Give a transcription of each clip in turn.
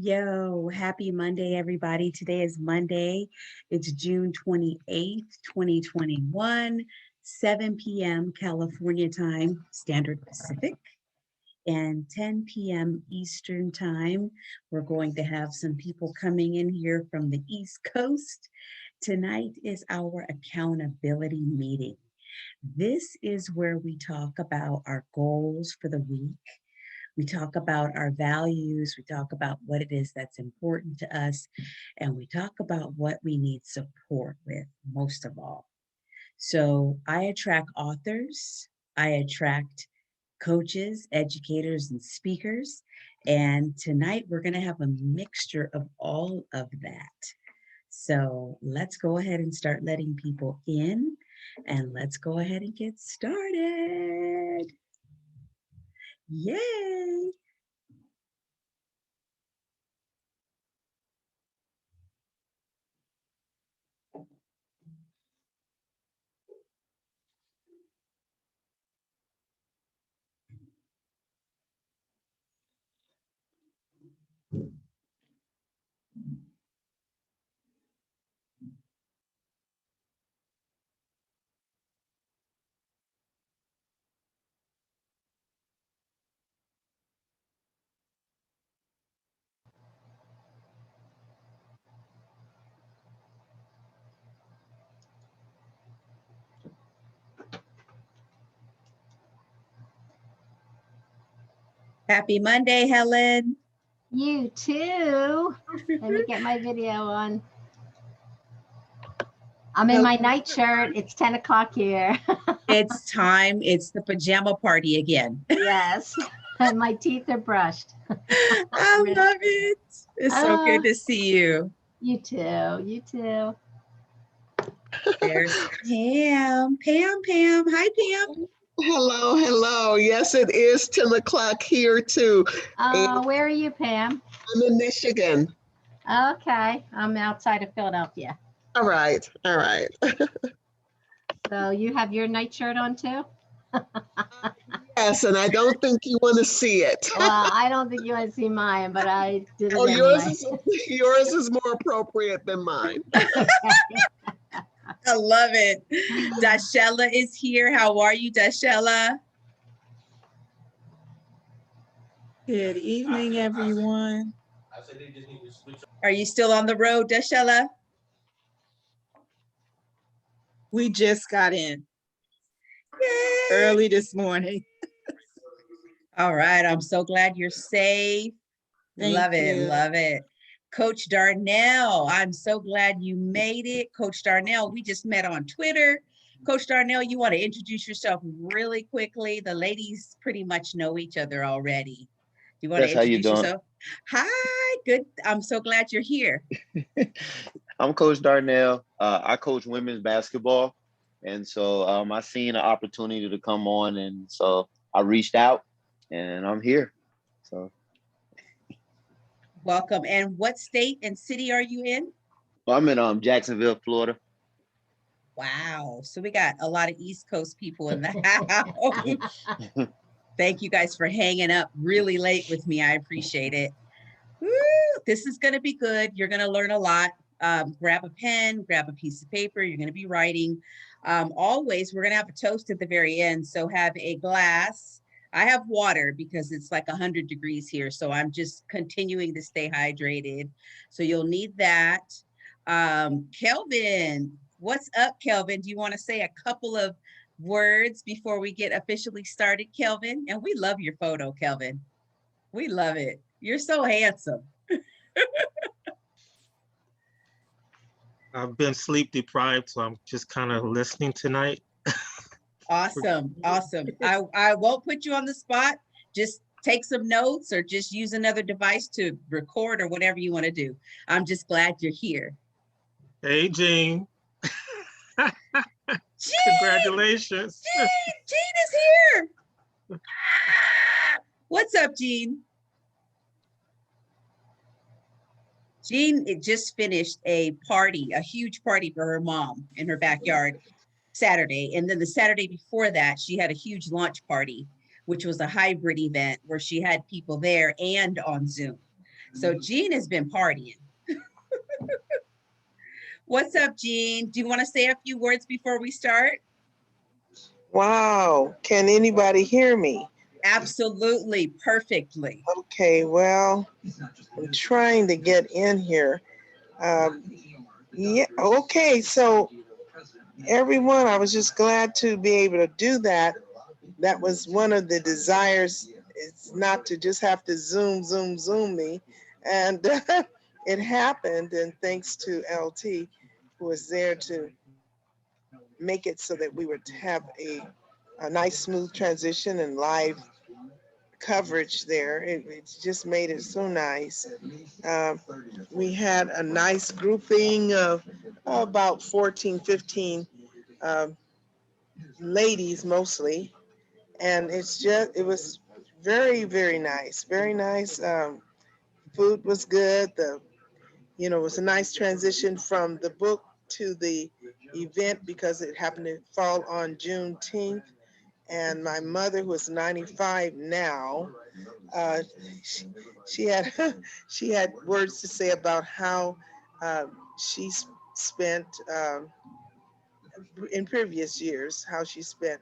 Yo, happy Monday, everybody. Today is Monday. It's June 28th, 2021, 7 p.m. California time, Standard Pacific, and 10 p.m. Eastern time. We're going to have some people coming in here from the East Coast. Tonight is our accountability meeting. This is where we talk about our goals for the week. We talk about our values, we talk about what it is that's important to us, and we talk about what we need support with most of all. So I attract authors, I attract coaches, educators, and speakers. And tonight we're going to have a mixture of all of that. So let's go ahead and start letting people in, and let's go ahead and get started. Yay! Happy Monday, Helen. You too. Let me get my video on. I'm in my nightshirt. It's 10 o'clock here. It's time. It's the pajama party again. Yes. And my teeth are brushed. I love it. It's so good to see you. You too. You too. There's Pam. Pam. Hi, Pam. Hello. Yes, it is 10 o'clock here too. Where are you, Pam? I'm in Michigan. Okay. I'm outside of Philadelphia. All right. So you have your nightshirt on too? Yes, and I don't think you want to see it. Well, I don't think you want to see mine, but I did it Oh, anyway. yours is more appropriate than mine. I love it. Dashella is here. How are you, Dashella? Good evening, everyone. Are you still on the road, Dashella? We just got in. Yay. Early this morning. All right. I'm so glad you're safe. Love it. Coach Darnell, I'm so glad you made it. Coach Darnell, we just met on Twitter. Coach Darnell, you want to introduce yourself really quickly? The ladies pretty much know each other already. You want to introduce yourself? Hi, good. I'm so glad you're here. I'm Coach Darnell. I coach women's basketball. And so I seen an opportunity to come on. And so I reached out and I'm here. So. Welcome. And what state and city are you in? Well, I'm in Jacksonville, Florida. Wow. So we got a lot of East Coast people in the house. Thank you guys for hanging up really late with me. I appreciate it. Woo, this is going to be good. You're going to learn a lot. Grab a pen, grab a piece of paper. You're going to be writing. Always, we're going to have a toast at the very end. So have a glass. I have water because it's like 100 degrees here. So I'm just continuing to stay hydrated. So you'll need that. Kelvin, what's up, Kelvin? Do you want to say a couple of words before we get officially started, Kelvin? And we love your photo, Kelvin. We love it. You're so handsome. I've been sleep deprived, so I'm just kind of listening tonight. Awesome. I won't put you on the spot. Just take some notes or just use another device to record or whatever you want to do. I'm just glad you're here. Hey, Jean. Congratulations. Jean is here. What's up, Jean? Jean just finished a party, a huge party for her mom in her backyard Saturday. And then the Saturday before that, she had a huge launch party, which was a hybrid event where she had people there and on Zoom. So Jean has been partying. What's up, Jean? Do you want to say a few words before we start? Wow, can anybody hear me? Absolutely, perfectly. Okay, well, I'm trying to get in here. Yeah, okay, so everyone, I was just glad to be able to do that. That was one of the desires, it's not to just have to zoom me. And it happened, and thanks to LT, who was there to make it so that we would have a nice smooth transition and live coverage there. It just made it so nice. We had a nice grouping of about 14, 15 ladies mostly. And it was very, very nice. Very nice. Food was good. It was a nice transition from the book to the event because it happened to fall on Juneteenth. And my mother, who is 95 now, uh, she had she had words to say about how she spent in previous years, how she spent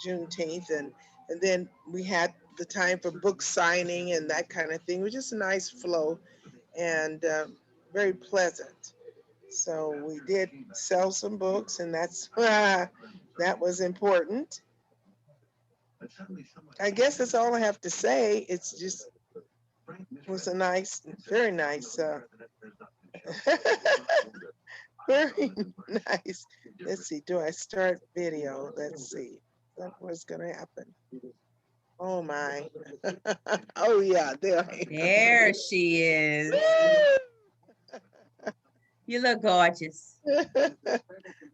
Juneteenth, and then we had the time for book signing and that kind of thing. It was just a nice flow and very pleasant. So we did sell some books, and that's that was important. I guess that's all I have to say. It was a nice, very nice, very nice. Let's see, do I start video? Let's see. What's gonna happen? Oh my. Oh yeah, there I am. There she is. You look gorgeous.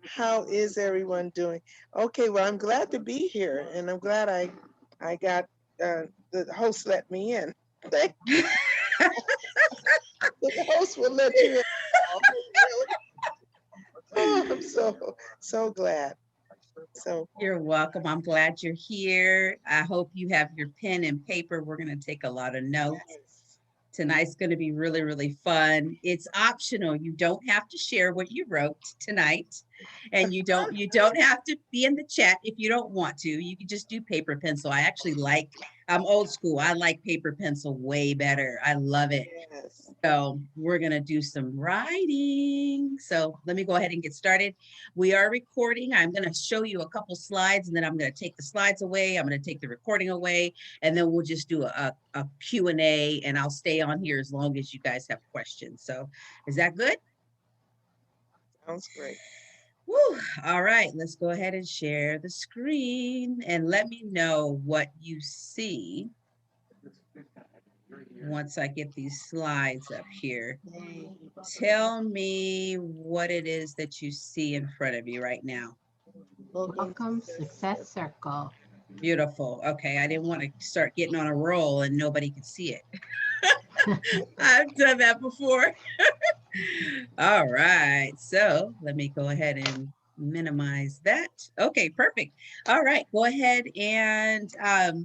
How is everyone doing? Okay, well, I'm glad to be here, and I'm glad I got the host let me in. Thank you. The host will let you in. Oh, I'm so glad. So You're welcome. I'm glad you're here. I hope you have your pen and paper. We're going to take a lot of notes. Tonight's going to be really, really fun. It's optional. You don't have to share what you wrote tonight. And you don't have to be in the chat if you don't want to. You can just do paper pencil. I'm old school. I like paper pencil way better. I love it. yes. So we're going to do some writing. So let me go ahead and get started. We are recording. I'm going to show you a couple slides, and then I'm going to take the slides away. I'm going to take the recording away, and then we'll just do a Q&A, and I'll stay on here as long as you guys have questions. So is that good? Sounds great. Woo. All right, let's go ahead and share the screen and let me know what you see once I get these slides up here. Tell me what it is that you see in front of you right now. Welcome Success Circle. Beautiful. Okay, I didn't want to start getting on a roll and nobody could see it. I've done that before. All right, so let me go ahead and minimize that. Okay, perfect. All right, go ahead and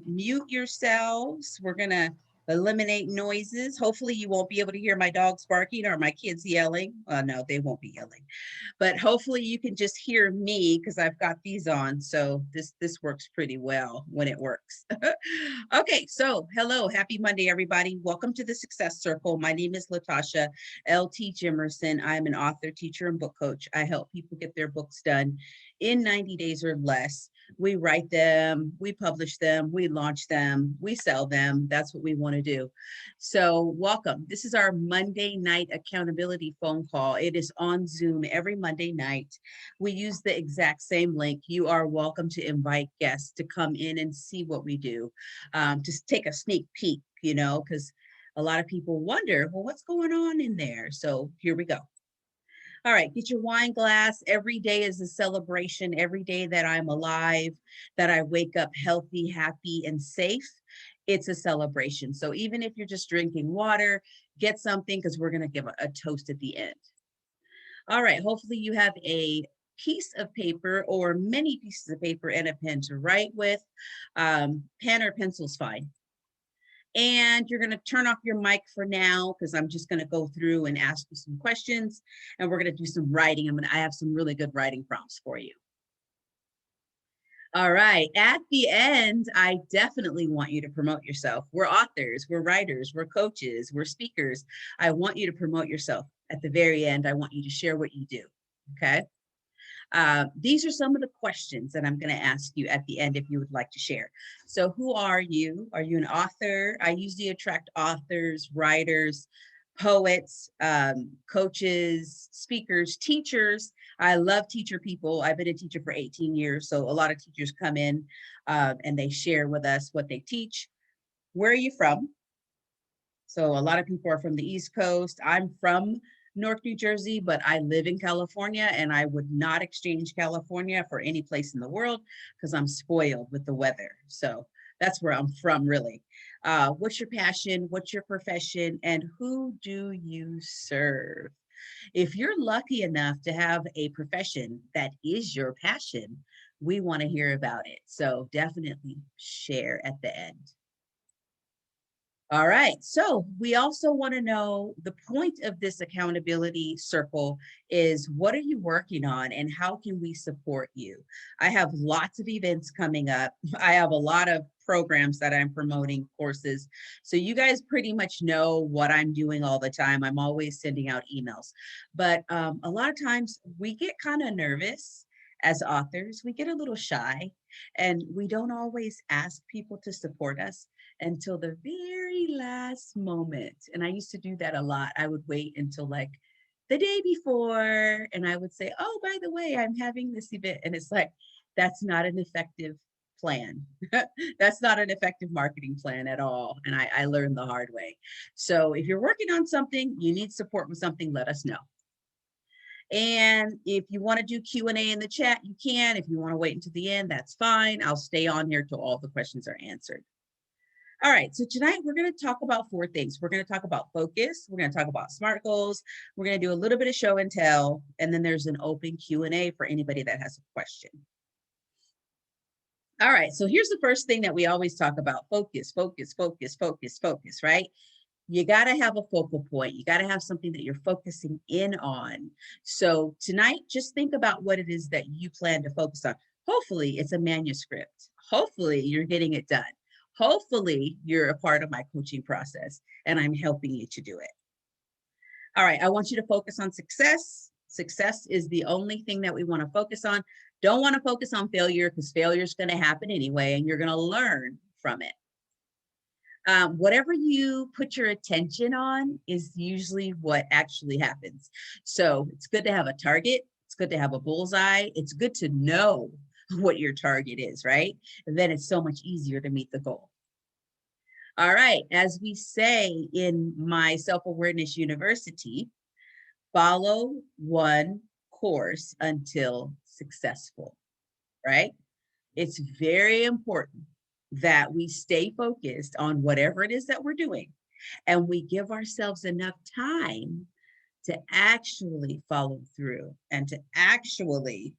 mute yourselves. We're gonna eliminate noises. Hopefully you won't be able to hear my dogs barking or my kids yelling. No, they won't be yelling. But hopefully you can just hear me because I've got these on. So this works pretty well when it works. Okay, so hello, happy Monday, everybody. Welcome to the Success Circle. My name is Latasha LT Jimerson. I'm an author, teacher, and book coach. I help people get their books done in 90 days or less. We write them, we publish them, we launch them, we sell them. That's what we want to do. So welcome. This is our Monday night accountability phone call. It is on Zoom every Monday night. We use the exact same link. You are welcome to invite guests to come in and see what we do. Just take a sneak peek, because a lot of people wonder, well, what's going on in there? So here we go. All right, get your wine glass. Every day is a celebration. Every day that I'm alive, that I wake up healthy, happy, and safe, it's a celebration. So even if you're just drinking water, get something because we're going to give a toast at the end. All right, hopefully you have a piece of paper or many pieces of paper and a pen to write with. Pen or pencil's fine. And you're going to turn off your mic for now because I'm just going to go through and ask you some questions, and we're going to do some writing. I have some really good writing prompts for you. All right. At the end, I definitely want you to promote yourself. We're authors, we're writers, we're coaches, we're speakers. I want you to promote yourself. At the very end, I want you to share what you do. Okay. These are some of the questions that I'm going to ask you at the end if you would like to share. So who are you? Are you an author? I usually attract authors, writers, poets, coaches, speakers, teachers. I love teacher people. I've been a teacher for 18 years. So a lot of teachers come in and they share with us what they teach. Where are you from? So a lot of people are from the East Coast. I'm from North New Jersey, but I live in California, and I would not exchange California for any place in the world because I'm spoiled with the weather. So that's where I'm from, really. What's your passion? What's your profession? And who do you serve? If you're lucky enough to have a profession that is your passion, we want to hear about it. So definitely share at the end. All right, so we also want to know the point of this accountability circle is what are you working on and how can we support you? I have lots of events coming up. I have a lot of programs that I'm promoting, courses. So you guys pretty much know what I'm doing all the time. I'm always sending out emails. But a lot of times we get kind of nervous as authors. We get a little shy and we don't always ask people to support us until the very last moment. And I used to do that a lot. I would wait until like the day before and I would say, oh, by the way, I'm having this event. And it's like, that's not an effective plan. That's not an effective marketing plan at all. And I learned the hard way. So if you're working on something, you need support with something, let us know. And if you want to do Q&A in the chat, you can. If you want to wait until the end, that's fine. I'll stay on here till all the questions are answered. All right, so tonight we're going to talk about 4 things. We're going to talk about focus. We're going to talk about SMART goals. We're going to do a little bit of show and tell, and then there's an open Q&A for anybody that has a question. All right, so here's the first thing that we always talk about: focus, focus, focus, focus, focus, right? You got to have a focal point. You got to have something that you're focusing in on. So tonight, just think about what it is that you plan to focus on. Hopefully, it's a manuscript. Hopefully, you're getting it done. Hopefully, you're a part of my coaching process and I'm helping you to do it. All right, I want you to focus on success. Success is the only thing that we want to focus on. Don't want to focus on failure because failure is going to happen anyway and you're going to learn from it. Whatever you put your attention on is usually what actually happens. So it's good to have a target. It's good to have a bullseye. It's good to know what your target is, right? And then it's so much easier to meet the goal. All right, as we say in my Self-Awareness University, follow one course until successful, right? It's very important that we stay focused on whatever it is that we're doing and we give ourselves enough time to actually follow through and to actually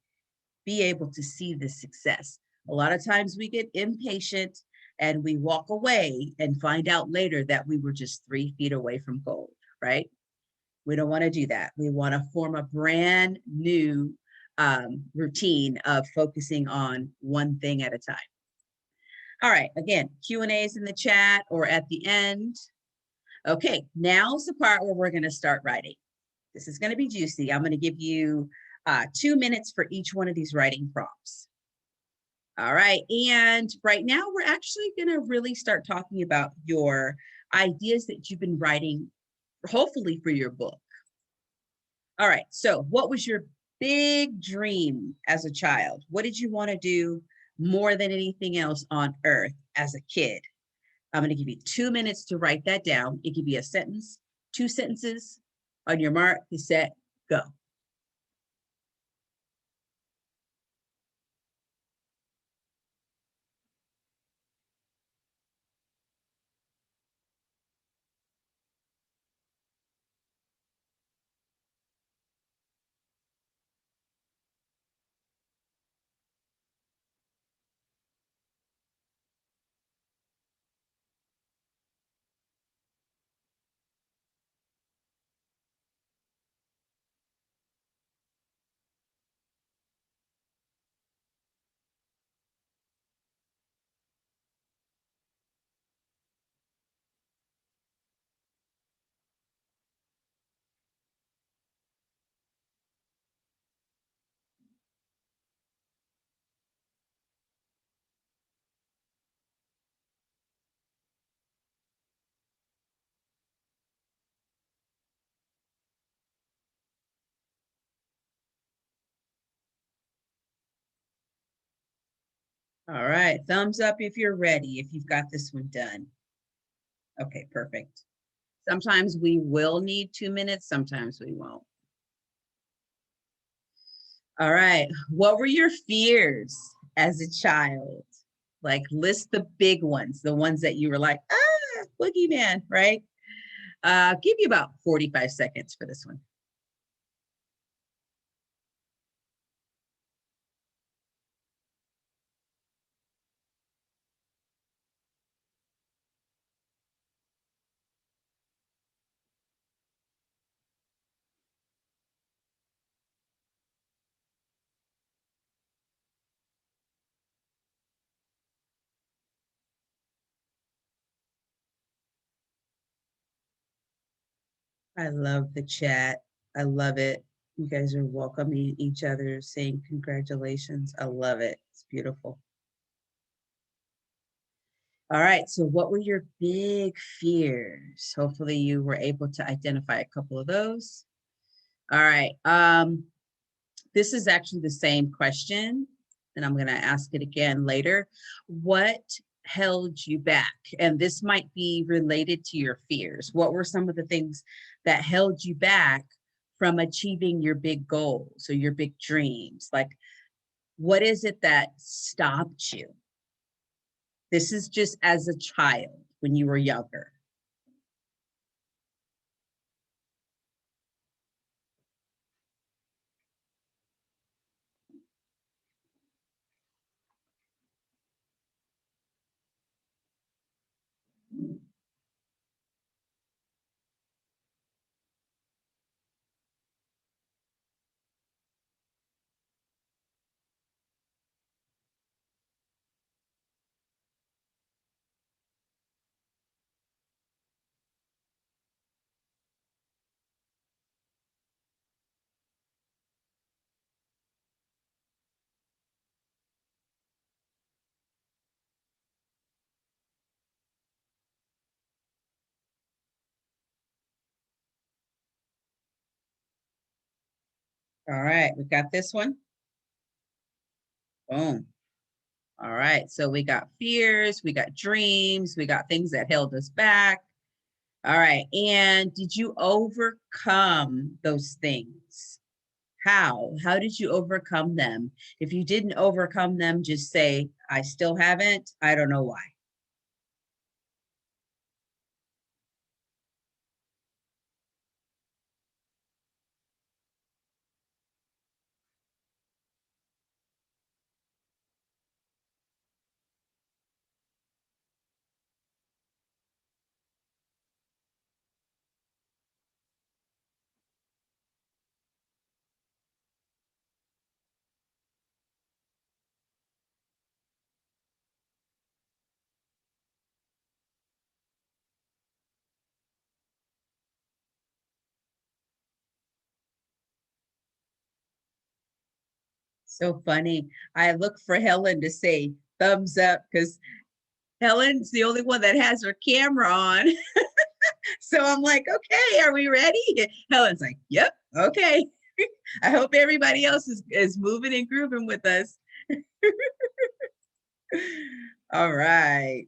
be able to see the success. A lot of times we get impatient and we walk away and find out later that we were just 3 feet away from gold, right? We don't want to do that. We want to form a brand new routine of focusing on one thing at a time. All right, again, Q&As in the chat or at the end. Okay, now's the part where we're going to start writing. This is going to be juicy. I'm going to give you 2 minutes for each one of these writing prompts. All right, and right now we're actually going to really start talking about your ideas that you've been writing, hopefully for your book. All right, so what was your big dream as a child? What did you want to do more than anything else on earth as a kid? I'm going to give you 2 minutes to write that down. It could be a sentence, 2 sentences. On your mark, get set, go. All right, thumbs up if you're ready, if you've got this one done. Okay, perfect. Sometimes we will need 2 minutes, sometimes we won't. All right, what were your fears as a child? Like list the big ones, the ones that you were like, ah, boogeyman, right? Give you about 45 seconds for this one. I love the chat. I love it. You guys are welcoming each other, saying congratulations. I love it. It's beautiful. All right, so what were your big fears? Hopefully you were able to identify a couple of those. All right, this is actually the same question, and I'm gonna ask it again later. What held you back? And this might be related to your fears. What were some of the things that held you back from achieving your big goals or your big dreams? Like, what is it that stopped you? This is just as a child when you were younger. All right, we got this one. Boom. All right, so we got fears, we got dreams, we got things that held us back. All right, and did you overcome those things? How? How did you overcome them? If you didn't overcome them, just say, I still haven't. I don't know why. So funny. I look for Helen to say thumbs up because Helen's the only one that has her camera on. So I'm like, okay, are we ready? Helen's like, yep, okay. I hope everybody else is moving and grooving with us. All right.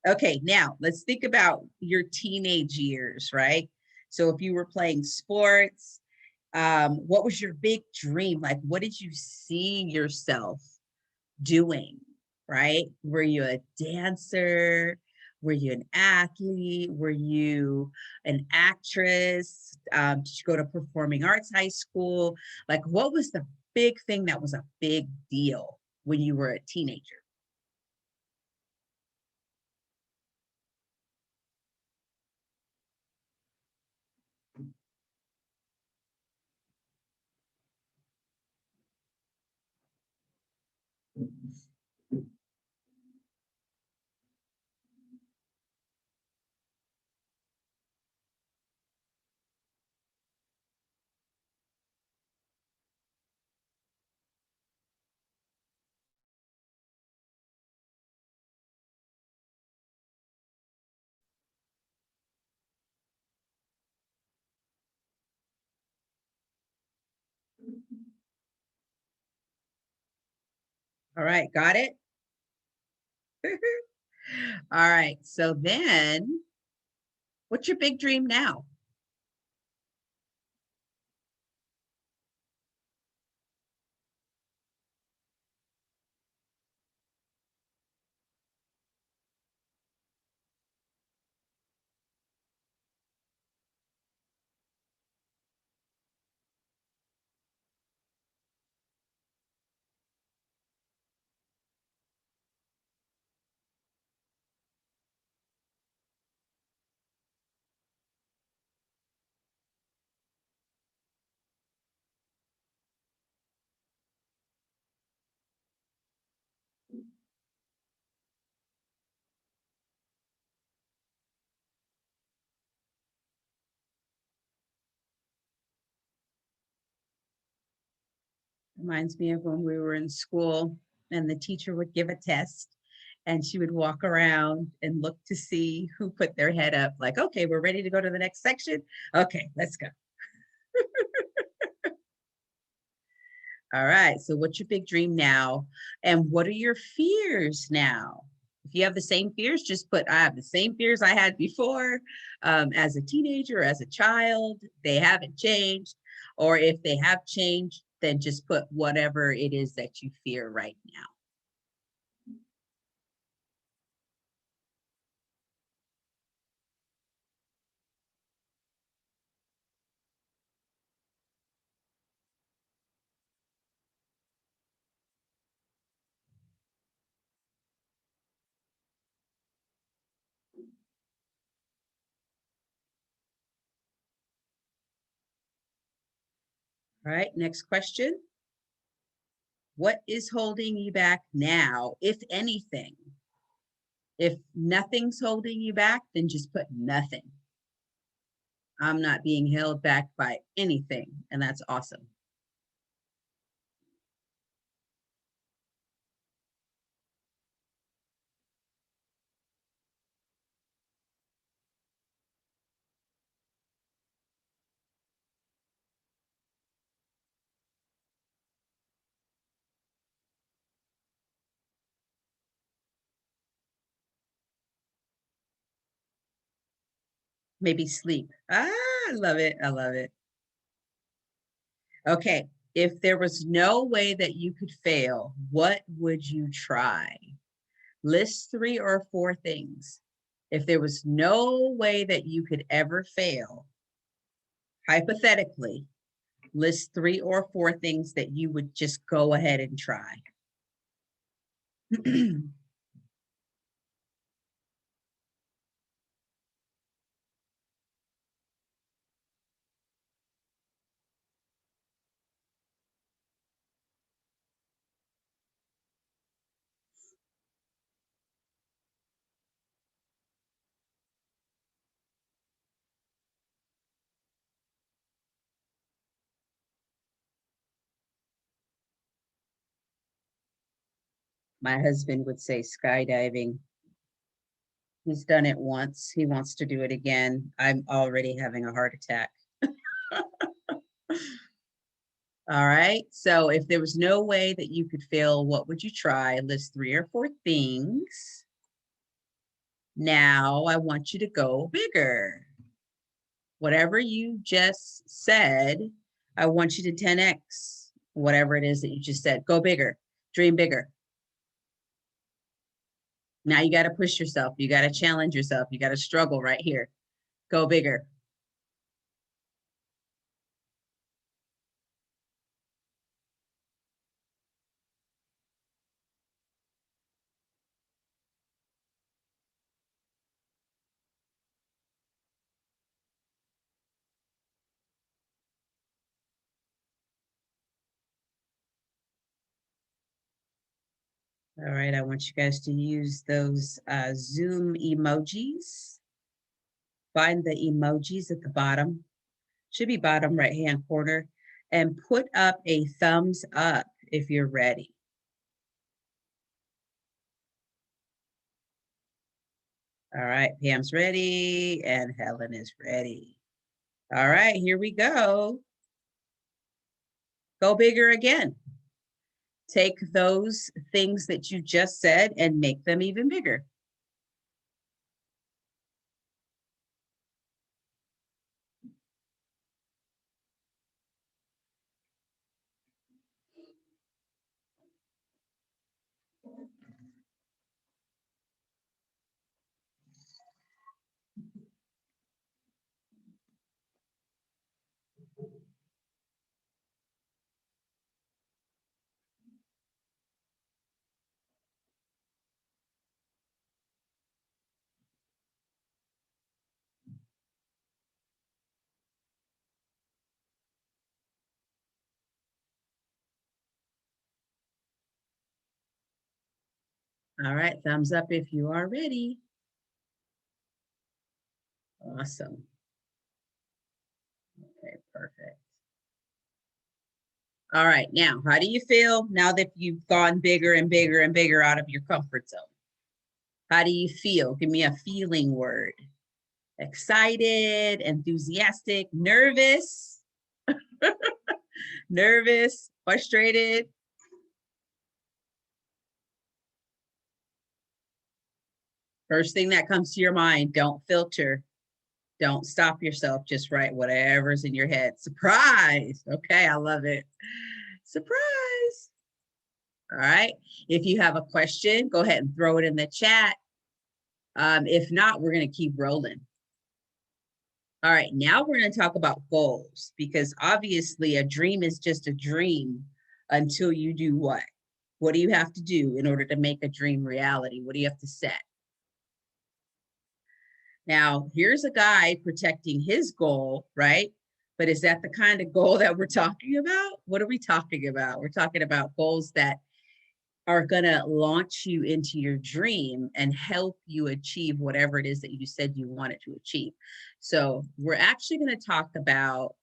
Okay, now let's think about your teenage years, right? So if you were playing sports, what was your big dream? Like, what did you see yourself doing, right? Were you a dancer? Were you an athlete? Were you an actress? Did you go to performing arts high school? Like, what was the big thing that was a big deal when you were a teenager? All right, got it? All right, so then what's your big dream now? Reminds me of when we were in school and the teacher would give a test and she would walk around and look to see who put their head up, like, okay, we're ready to go to the next section. Okay, let's go. All right, so what's your big dream now? And what are your fears now? If you have the same fears, just put, I have the same fears I had before as a teenager, as a child, they haven't changed. Or if they have changed, then just put whatever it is that you fear right now. All right, next question. What is holding you back now, if anything? If nothing's holding you back, then just put nothing. I'm not being held back by anything, and that's awesome. Maybe sleep. Ah, I love it. I love it. Okay. If there was no way that you could fail, what would you try? List 3 or 4 things. If there was no way that you could ever fail, hypothetically, list 3 or 4 things that you would just go ahead and try. My husband would say skydiving. He's done it once. He wants to do it again. I'm already having a heart attack. All right. So if there was no way that you could fail, what would you try? List 3 or 4 things. Now I want you to go bigger. Whatever you just said, I want you to 10x whatever it is that you just said. Go bigger, dream bigger. Now you got to push yourself. You got to challenge yourself. You got to struggle right here. Go bigger. All right, I want you guys to use those Zoom emojis. Find the emojis at the bottom, should be bottom right-hand corner, and put up a thumbs up if you're ready. All right, Pam's ready and Helen is ready. All right, here we go. Go bigger again. take those things that you just said and make them even bigger. All right, thumbs up if you are ready. Awesome. Okay, perfect. All right, now, how do you feel now that you've gone bigger and bigger and bigger out of your comfort zone? How do you feel? Give me a feeling word. Excited, enthusiastic, nervous, nervous, frustrated. First thing that comes to your mind, don't filter. Don't stop yourself, just write whatever's in your head. Surprise. Okay, I love it. Surprise. All right. If you have a question, go ahead and throw it in the chat. If not, we're going to keep rolling. All right, now we're going to talk about goals, because obviously a dream is just a dream until you do what? What do you have to do in order to make a dream reality? What do you have to set? Now, here's a guy protecting his goal, right? But is that the kind of goal that we're talking about? What are we talking about? We're talking about goals that are going to launch you into your dream and help you achieve whatever it is that you said you wanted to achieve. So we're actually going to talk about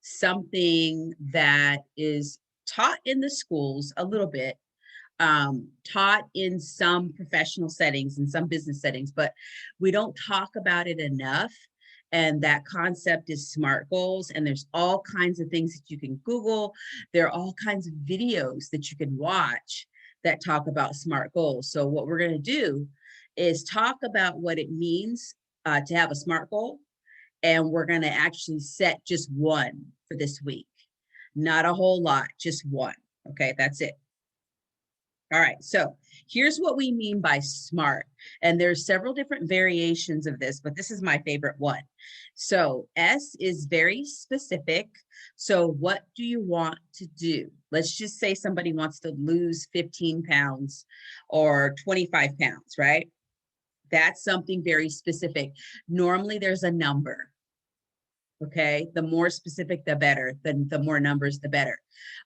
something that is taught in the schools a little bit, taught in some professional settings and some business settings, but we don't talk about it enough. And that concept is SMART goals. And there's all kinds of things that you can Google. There are all kinds of videos that you can watch that talk about SMART goals. So what we're going to do is talk about what it means to have a SMART goal. And we're going to actually set just one for this week. Not a whole lot, just one. Okay, that's it. All right, so here's what we mean by SMART. And there's several different variations of this, but this is my favorite one. So S is very specific. So what do you want to do? Let's just say somebody wants to lose 15 pounds or 25 pounds, right? That's something very specific. Normally there's a number. Okay, the more specific, the better. The more numbers, the better.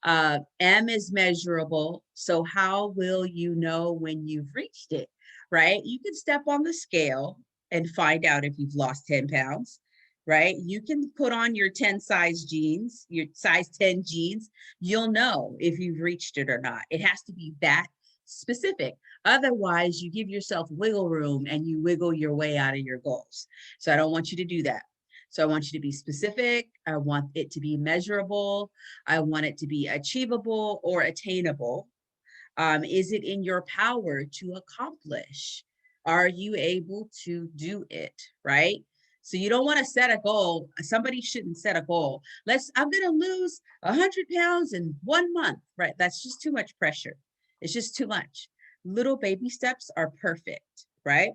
M is measurable. So how will you know when you've reached it, right? You can step on the scale and find out if you've lost 10 pounds, right? You can put on your 10 size jeans, your size 10 jeans. You'll know if you've reached it or not. It has to be that specific. Otherwise, you give yourself wiggle room and you wiggle your way out of your goals. So I don't want you to do that. So I want you to be specific. I want it to be measurable. I want it to be achievable or attainable. Is it in your power to accomplish? Are you able to do it, right? So you don't want to set a goal. Somebody shouldn't set a goal. I'm going to lose 100 pounds in 1 month, right? That's just too much pressure. It's just too much. Little baby steps are perfect, right?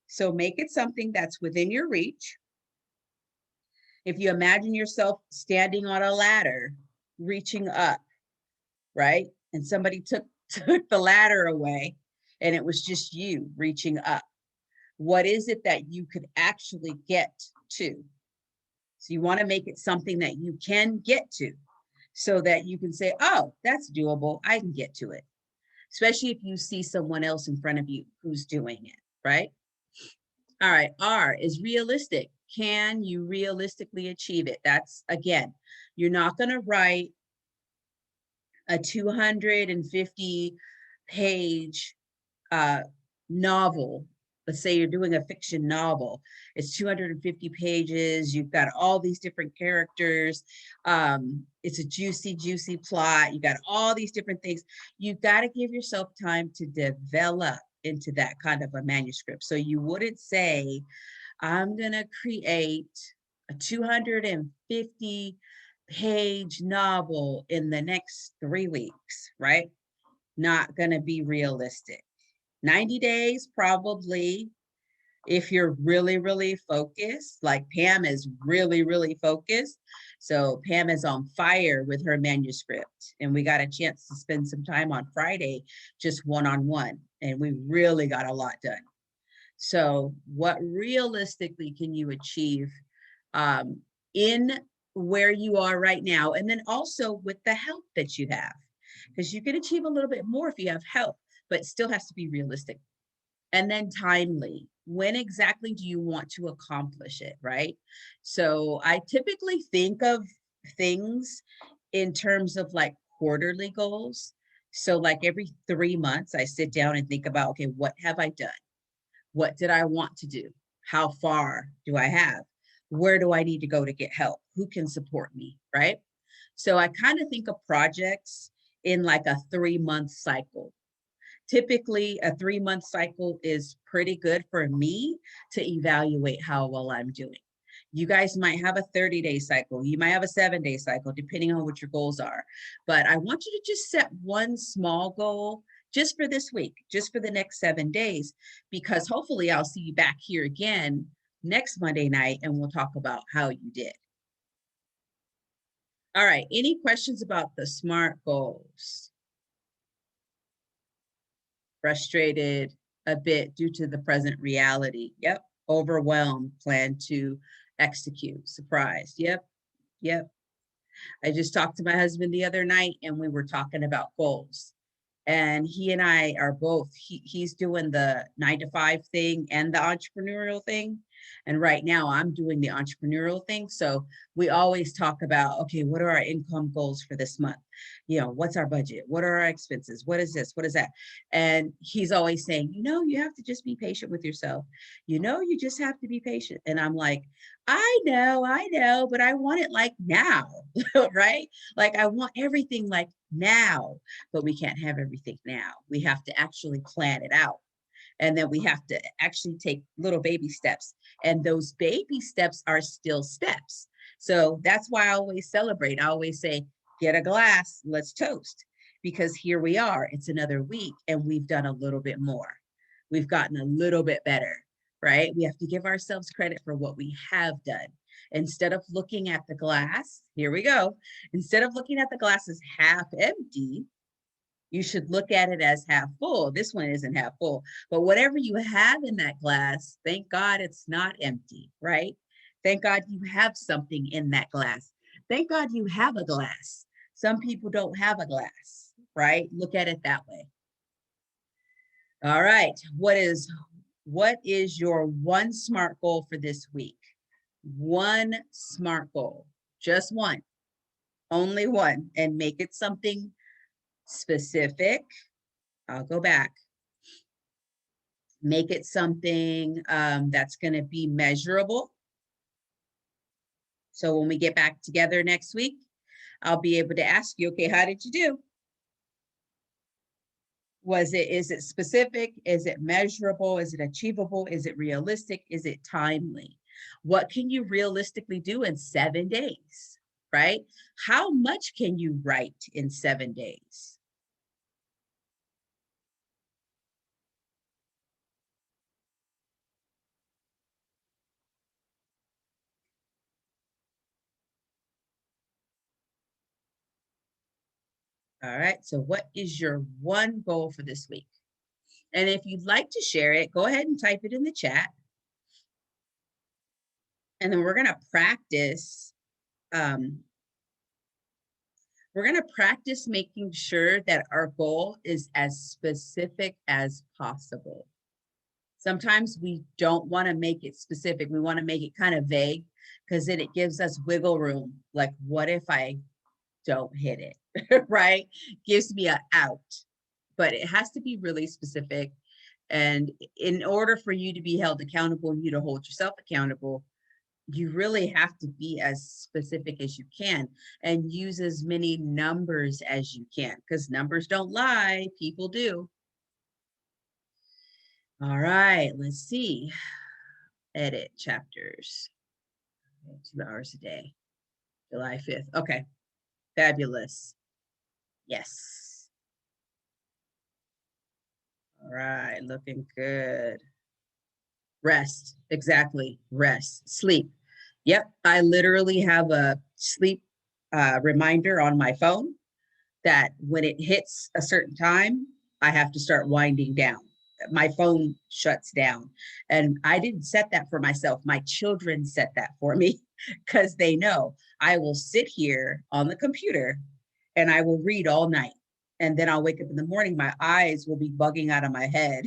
So make it something that's within your reach. If you imagine yourself standing on a ladder, reaching up, right? And somebody took the ladder away and it was just you reaching up. What is it that you could actually get to? So you want to make it something that you can get to so that you can say, oh, that's doable. I can get to it. Especially if you see someone else in front of you who's doing it, right? All right, R is realistic. Can you realistically achieve it? That's, again, you're not going to write a 250 page novel let's say you're doing a fiction novel, it's 250 pages, you've got all these different characters, it's a juicy plot, you got all these different things. You've got to give yourself time to develop into that kind of a manuscript. So you wouldn't say, I'm gonna create a 250 page novel in the next 3 weeks, right? Not gonna be realistic. 90 days, probably, if you're really focused, like Pam is really focused. So Pam is on fire with her manuscript, and we got a chance to spend some time on Friday, just one-on-one, and we really got a lot done. So what realistically can you achieve in where you are right now? And then also with the help that you have, because you can achieve a little bit more if you have help, but it still has to be realistic. And then timely. When exactly do you want to accomplish it, right? So I typically think of things in terms of like quarterly goals. So like every 3 months, I sit down and think about, okay, what have I done? What did I want to do? How far do I have? Where do I need to go to get help? Who can support me, right? So I kind of think of projects in like a 3-month cycle. Typically, a 3-month cycle is pretty good for me to evaluate how well I'm doing. You guys might have a 30-day cycle. You might have a 7-day cycle, depending on what your goals are. But I want you to just set one small goal just for this week, just for the next 7 days, because hopefully I'll see you back here again next Monday night and we'll talk about how you did. All right, any questions about the SMART goals? Frustrated a bit due to the present reality. Yep. Overwhelmed, plan to execute. Surprised. Yep. I just talked to my husband the other night and we were talking about goals. And he and I are both, he's doing the 9-to-5 thing and the entrepreneurial thing. And right now I'm doing the entrepreneurial thing. So we always talk about, okay, what are our income goals for this month? You know, what's our budget? What are our expenses? What is this? What is that? And he's always saying, you know, you have to just be patient with yourself. You know, you just have to be patient. And I'm like, I know, but I want it like now, right? Like I want everything like now, but we can't have everything now. We have to actually plan it out. And then we have to actually take little baby steps. And those baby steps are still steps. So that's why I always celebrate. I always say, get a glass, let's toast. Because here we are, it's another week and we've done a little bit more. We've gotten a little bit better, right? We have to give ourselves credit for what we have done. Instead of looking at the glass, here we go. Instead of looking at the glass as half empty, you should look at it as half full. This one isn't half full, but whatever you have in that glass, thank God it's not empty, right? Thank God you have something in that glass. Thank God you have a glass. Some people don't have a glass, right? Look at it that way. All right, what is your one SMART goal for this week? One SMART goal, just one, only one, and make it something specific. I'll go back. Make it something that's going to be measurable. So when we get back together next week, I'll be able to ask you, okay, how did you do? Is it specific? Is it measurable? Is it achievable? Is it realistic? Is it timely? What can you realistically do in 7 days, right? How much can you write in 7 days? All right, so what is your one goal for this week? And if you'd like to share it, go ahead and type it in the chat. And then we're gonna practice. We're gonna practice making sure that our goal is as specific as possible. Sometimes we don't wanna make it specific. We wanna make it kind of vague because then it gives us wiggle room. Like, what if I don't hit it, right? Gives me an out, but it has to be really specific. And in order for you to be held accountable and you to hold yourself accountable, you really have to be as specific as you can and use as many numbers as you can, because numbers don't lie, people do. All right, let's see. Edit chapters. 2 hours a day. July 5th. Okay, fabulous. Yes. All right, looking good. Rest, exactly, rest, sleep. Yep, I literally have a sleep reminder on my phone that when it hits a certain time, I have to start winding down. My phone shuts down. And I didn't set that for myself. My children set that for me because they know I will sit here on the computer and I will read all night. And then I'll wake up in the morning, my eyes will be bugging out of my head.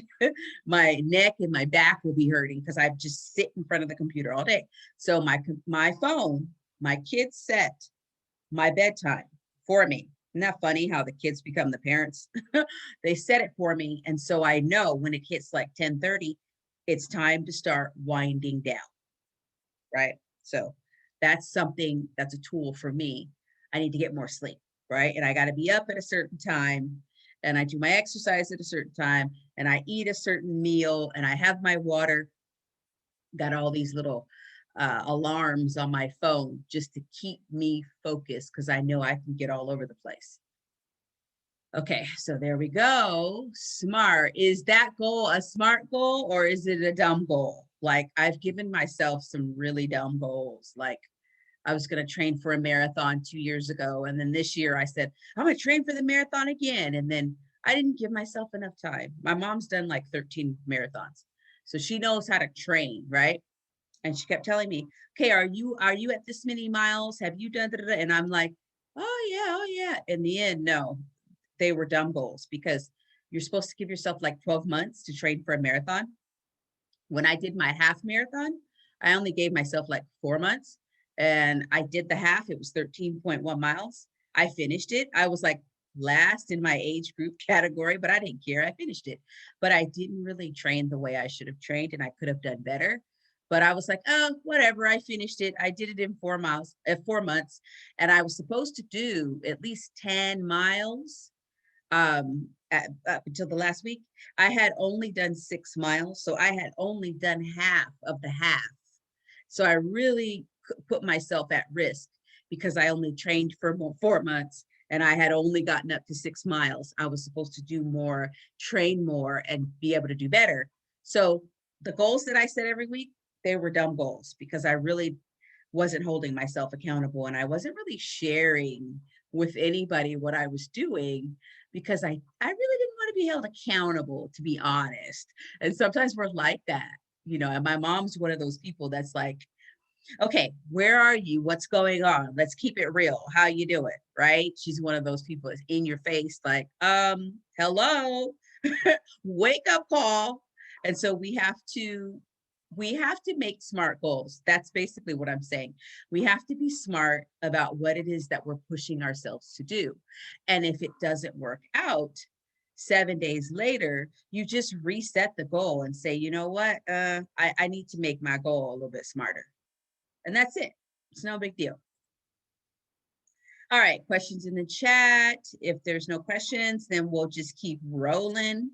My neck and my back will be hurting because I just sit in front of the computer all day. So my phone, my kids set my bedtime for me. Isn't that funny how the kids become the parents? They set it for me. And so I know when it hits like 10:30, it's time to start winding down, right? So that's something, that's a tool for me. I need to get more sleep, right? And I got to be up at a certain time, and I do my exercise at a certain time, and I eat a certain meal, and I have my water. Got all these little alarms on my phone just to keep me focused because I know I can get all over the place. Okay, so there we go. SMART. Is that goal a SMART goal or is it a dumb goal? Like, I've given myself some really dumb goals. Like, I was going to train for a marathon 2 years ago. And then this year I said, I'm going to train for the marathon again. And then I didn't give myself enough time. My mom's done like 13 marathons. So she knows how to train, right? And she kept telling me, okay, are you at this many miles? Have you done da-da-da? And I'm like, oh yeah. In the end, no, they were dumb goals because you're supposed to give yourself like 12 months to train for a marathon. When I did my half marathon, I only gave myself like 4 months, and I did the half. It was 13.1 miles. I finished it. I was like last in my age group category, but I didn't care. I finished it, but I didn't really train the way I should have trained, and I could have done better. But I was like, oh, whatever. I finished it. I did it in 4 months, and I was supposed to do at least 10 miles up until the last week. I had only done 6 miles, so I had only done half of the half. So I really put myself at risk because I only trained for 4 months and I had only gotten up to 6 miles. I was supposed to do more, train more, and be able to do better. So the goals that I set every week, they were dumb goals because I really wasn't holding myself accountable, and I wasn't really sharing with anybody what I was doing because I really didn't want to be held accountable, to be honest. And sometimes we're like that, and my mom's one of those people that's like, okay, where are you? What's going on? Let's keep it real. How you doing? Right? She's one of those people that's in your face, like, hello, wake up call. And so we have to make SMART goals. That's basically what I'm saying. We have to be smart about what it is that we're pushing ourselves to do. And if it doesn't work out, 7 days later, you just reset the goal and say, you know what? I need to make my goal a little bit smarter. And that's it. It's no big deal. All right, questions in the chat. If there's no questions, then we'll just keep rolling.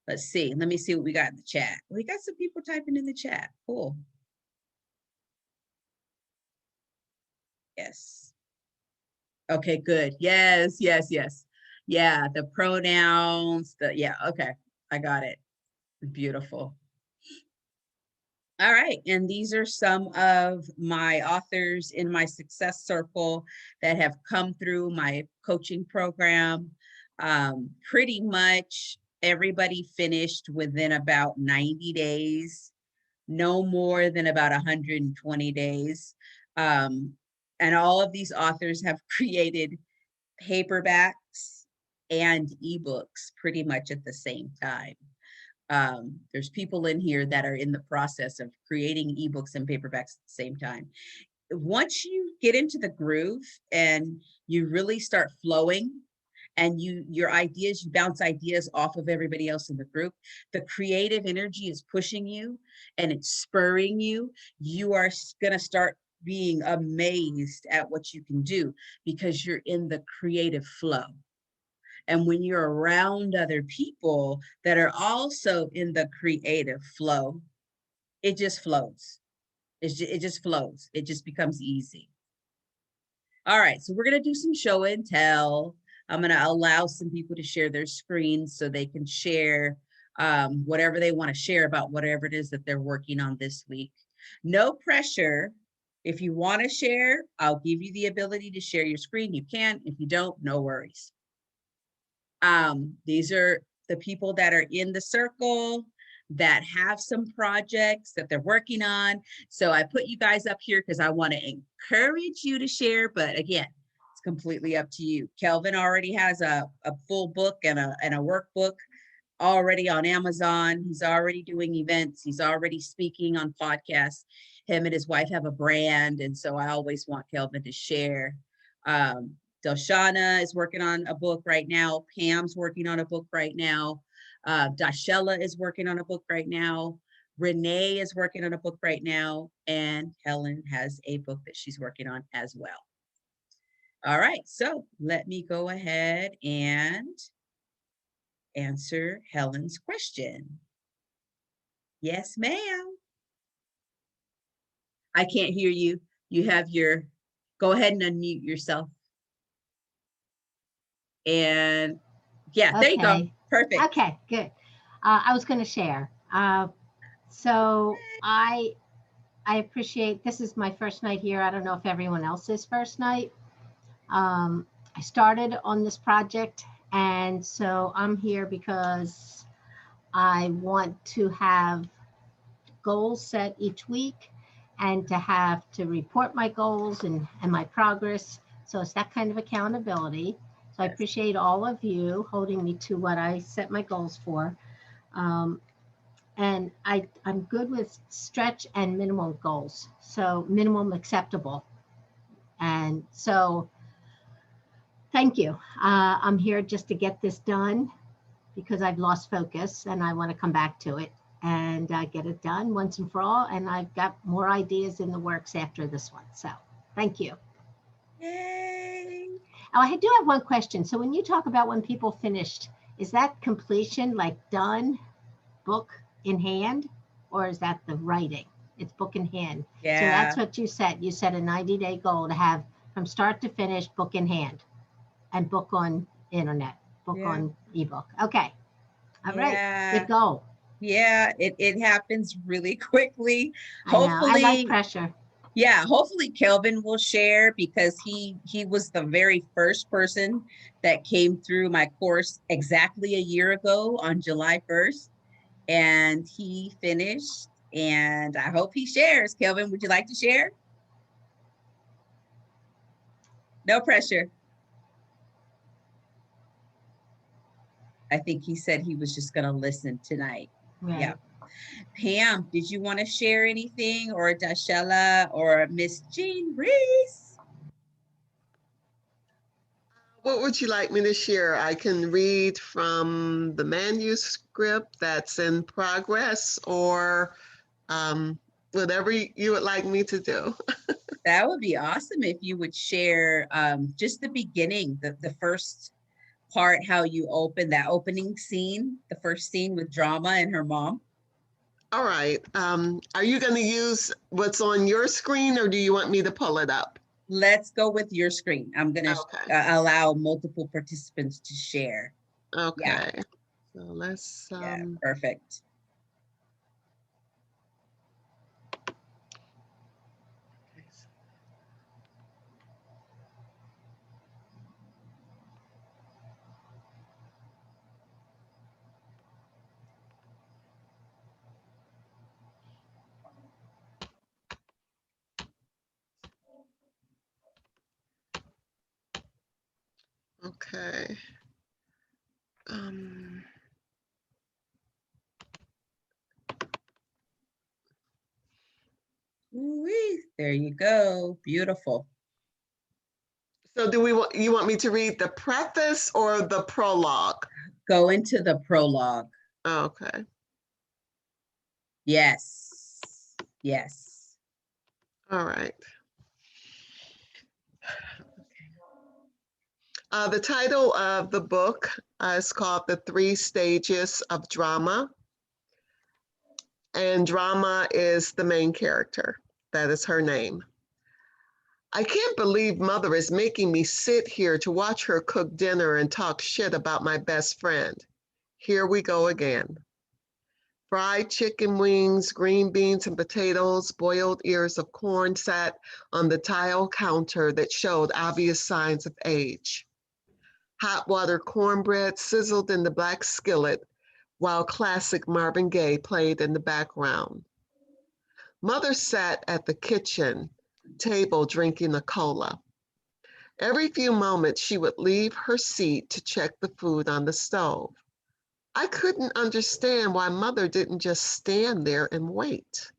Let's see. Let me see what we got in the chat. We got some people typing in the chat. Cool. Yes. Okay, good. Yes. Yeah, the pronouns, yeah, okay. I got it. Beautiful. All right, and these are some of my authors in my success circle that have come through my coaching program. Pretty much everybody finished within about 90 days, no more than about 120 days. And all of these authors have created paperbacks and ebooks pretty much at the same time. There's people in here that are in the process of creating ebooks and paperbacks at the same time. Once you get into the groove and you really start flowing and your ideas, you bounce ideas off of everybody else in the group. The creative energy is pushing you and it's spurring you. You are going to start being amazed at what you can do because you're in the creative flow. And when you're around other people that are also in the creative flow, it just flows. It just flows. It just becomes easy. All right, so we're going to do some show and tell. I'm going to allow some people to share their screens so they can share whatever they want to share about whatever it is that they're working on this week. No pressure. If you want to share, I'll give you the ability to share your screen. You can. If you don't, no worries. These are the people that are in the circle that have some projects that they're working on. So I put you guys up here because I want to encourage you to share, but again, it's completely up to you. Kelvin already has a full book and a workbook already on Amazon. He's already doing events. He's already speaking on podcasts. Him and his wife have a brand. And so I always want Kelvin to share. Delshana is working on a book right now. Pam's working on a book right now. Dashella is working on a book right now. Renee is working on a book right now. And Helen has a book that she's working on as well. All right, so let me go ahead and answer Helen's question. Yes, ma'am. I can't hear you. You have your, go ahead and unmute yourself. And yeah, there you go. Okay. Perfect. Okay, good. I was going to share. So I appreciate, this is my first night here. I don't know if everyone else's first night. I started on this project, and so I'm here because I want to have goals set each week and to have to report my goals and my progress. So it's that kind of accountability. So I appreciate all of you holding me to what I set my goals for. And I'm good with stretch and minimum goals. So minimum acceptable. And so thank you. I'm here just to get this done because I've lost focus and I want to come back to it and get it done once and for all. And I've got more ideas in the works after this one. So thank you. Yay. Oh, I do have one question. So when you talk about when people finished, is that completion, like done, book in hand, or is that the writing? It's book in hand. Yeah. So that's what you said. You set a 90-day goal to have from start to finish, book in hand and book on internet, book on ebook. Okay. All right. Good goal. Yeah, it happens really quickly. I know. Hopefully, I like pressure. Yeah, hopefully Kelvin will share because he was the very first person that came through my course exactly a year ago on July 1st. And he finished, and I hope he shares. Kelvin, would you like to share? No pressure. I think he said he was just going to listen tonight. Right. Yeah. Pam, did you want to share anything, or Dashella or Miss Jean Reese? What would you like me to share? I can read from the manuscript that's in progress, or whatever you would like me to do. That would be awesome if you would share just the beginning, the first part, how you open that opening scene, the first scene with Drama and her mom. All right. Are you going to use what's on your screen, or do you want me to pull it up? Let's go with your screen. I'm going to allow multiple participants to share. Okay. Yeah. So let's. Yeah, perfect. Okay. Ooh-wee. There you go. Beautiful. So you want me to read the preface or the prologue? Go into the prologue. Okay. Yes. Yes. All right. The title of the book is called The 3 Stages of Drama. And Drama is the main character. That is her name. I can't believe Mother is making me sit here to watch her cook dinner and talk shit about my best friend. Here we go again. Fried chicken wings, green beans and potatoes, boiled ears of corn sat on the tile counter that showed obvious signs of age. Hot water cornbread sizzled in the black skillet while classic Marvin Gaye played in the background. Mother sat at the kitchen table drinking a cola. Every few moments, she would leave her seat to check the food on the stove. I couldn't understand why Mother didn't just stand there and wait.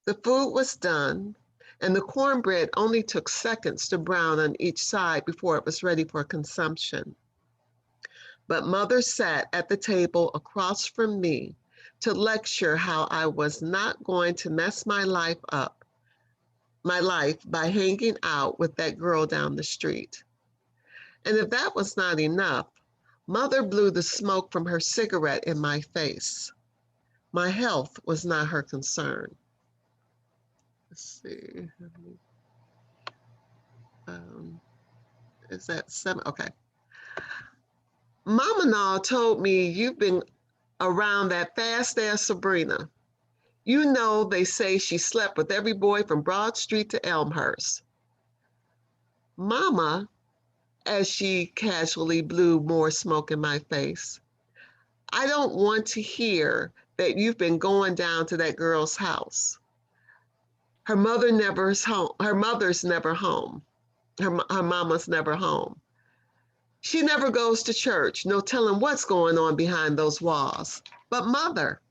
The food was done, and the cornbread only took seconds to brown on each side before it was ready for consumption. But Mother sat at the table across from me to lecture how I was not going to mess my life by hanging out with that girl down the street. And if that was not enough, Mother blew the smoke from her cigarette in my face. My health was not her concern. Let's see. Is that 7? Okay. Mama Naw told me you've been around that fast ass Sabrina. You know, they say she slept with every boy from Broad Street to Elmhurst. Mama, as she casually blew more smoke in my face, I don't want to hear that you've been going down to that girl's house. Her mother's never home. Her mama's never home. She never goes to church, no telling what's going on behind those walls. But Mother,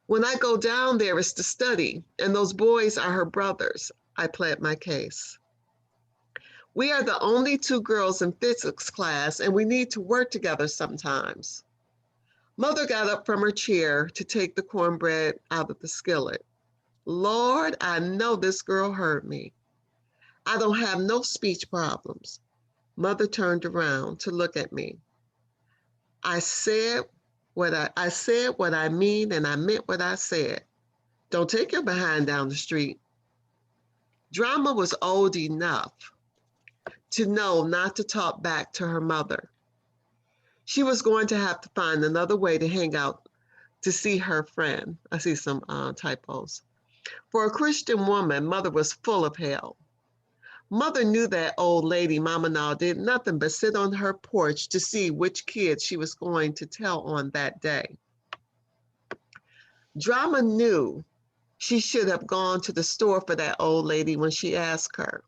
when I go down there, it's to study, and those boys are her brothers. I pled my case. We are the only 2 girls in physics class, and we need to work together sometimes. Mother got up from her chair to take the cornbread out of the skillet. Lord, I know this girl heard me. I don't have no speech problems. Mother turned around to look at me. I said what I mean, and I meant what I said. Don't take your behind down the street. Drama was old enough to know not to talk back to her mother. She was going to have to find another way to hang out to see her friend. I see some typos. For a Christian woman, Mother was full of hell. Mother knew that old lady, Mama Naw, did nothing but sit on her porch to see which kids she was going to tell on that day. Drama knew she should have gone to the store for that old lady when she asked her.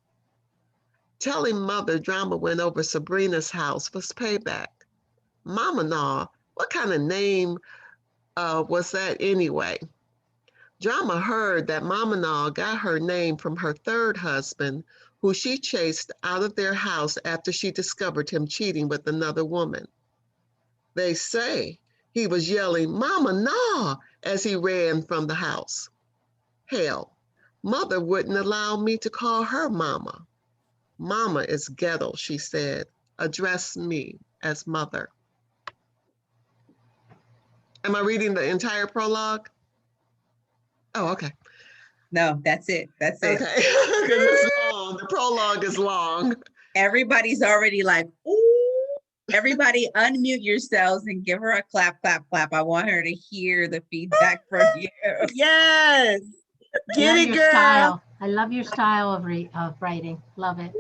Telling Mother Drama went over Sabrina's house was payback. Mama Naw, what kind of name was that anyway? Drama heard that Mama Naw got her name from her 3rd husband, who she chased out of their house after she discovered him cheating with another woman. They say he was yelling, Mama Naw, as he ran from the house. Hell, Mother wouldn't allow me to call her Mama. Mama is ghetto, she said. Address me as Mother. Am I reading the entire prologue? Oh, okay. No, that's it. That's it. Okay, because it's long. The prologue is long. Everybody's already like, ooh. Everybody unmute yourselves and give her a clap, clap, clap. I want her to hear the feedback from you. Yes. Get it, girl. Style. I love your style of writing. Love it.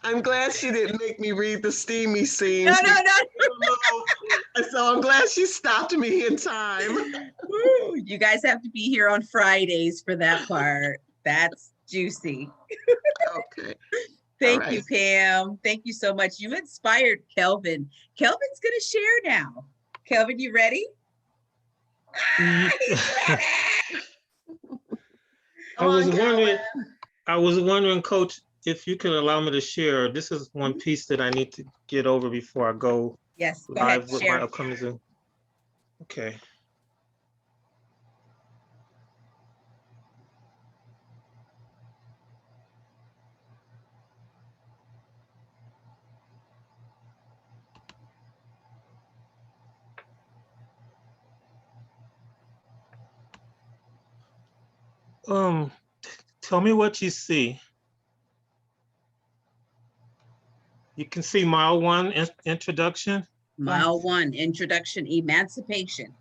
I'm glad she didn't make me read the steamy scenes. No. So I'm glad she stopped me in time. Woo, you guys have to be here on Fridays for that part. That's juicy. Okay. Thank you, Pam. Thank you so much. You inspired Kelvin. Kelvin's going to share now. Kelvin, you ready? He's ready. I was wondering, Coach, if you could allow me to share, this is one piece that I need to get over before I go Yes, go ahead, live with my share. upcoming Zoom. Okay. Tell me what you see. You can see mile 1 introduction. Mile 1, introduction, emancipation.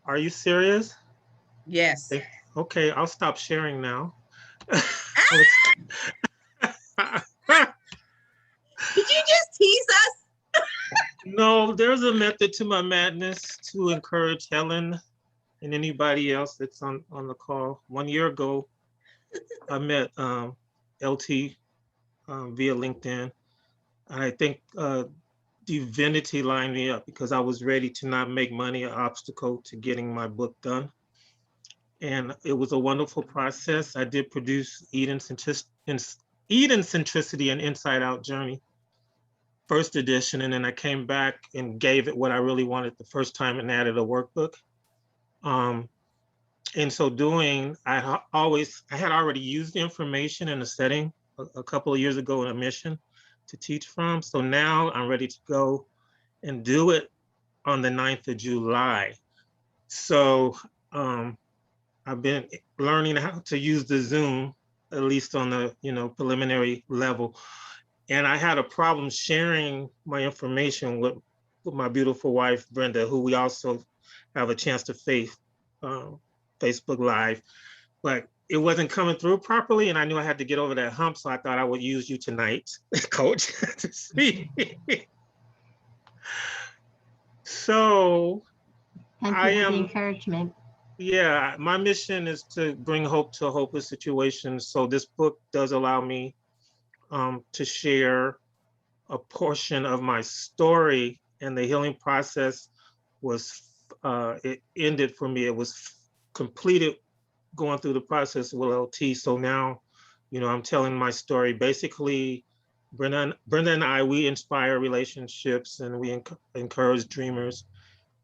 Are you serious? Yes. Okay, I'll stop sharing now. Did you just tease us? No, there's a method to my madness to encourage Helen and anybody else that's on the call. 1 year ago, I met LT via LinkedIn. I think Divinity lined me up because I was ready to not make money an obstacle to getting my book done. And it was a wonderful process. I did produce Eden Centricity and Inside Out Journey, first edition, and then I came back and gave it what I really wanted the first time and added a workbook. In so doing, I had already used the information in a setting a couple of years ago in a mission to teach from. So now I'm ready to go and do it on the 9th of July. So I've been learning how to use the Zoom, at least on the preliminary level. And I had a problem sharing my information with my beautiful wife, Brenda, who we also have a chance to Facebook Live, but it wasn't coming through properly. And I knew I had to get over that hump. So I thought I would use you tonight, Coach, to see. So Thank you for the encouragement. Yeah, my mission is to bring hope to a hopeless situation. So this book does allow me to share a portion of my story, and the healing process was, it ended for me. It was completed going through the process with LT. So now, I'm telling my story. Basically, Brenda and I, we inspire relationships and we encourage dreamers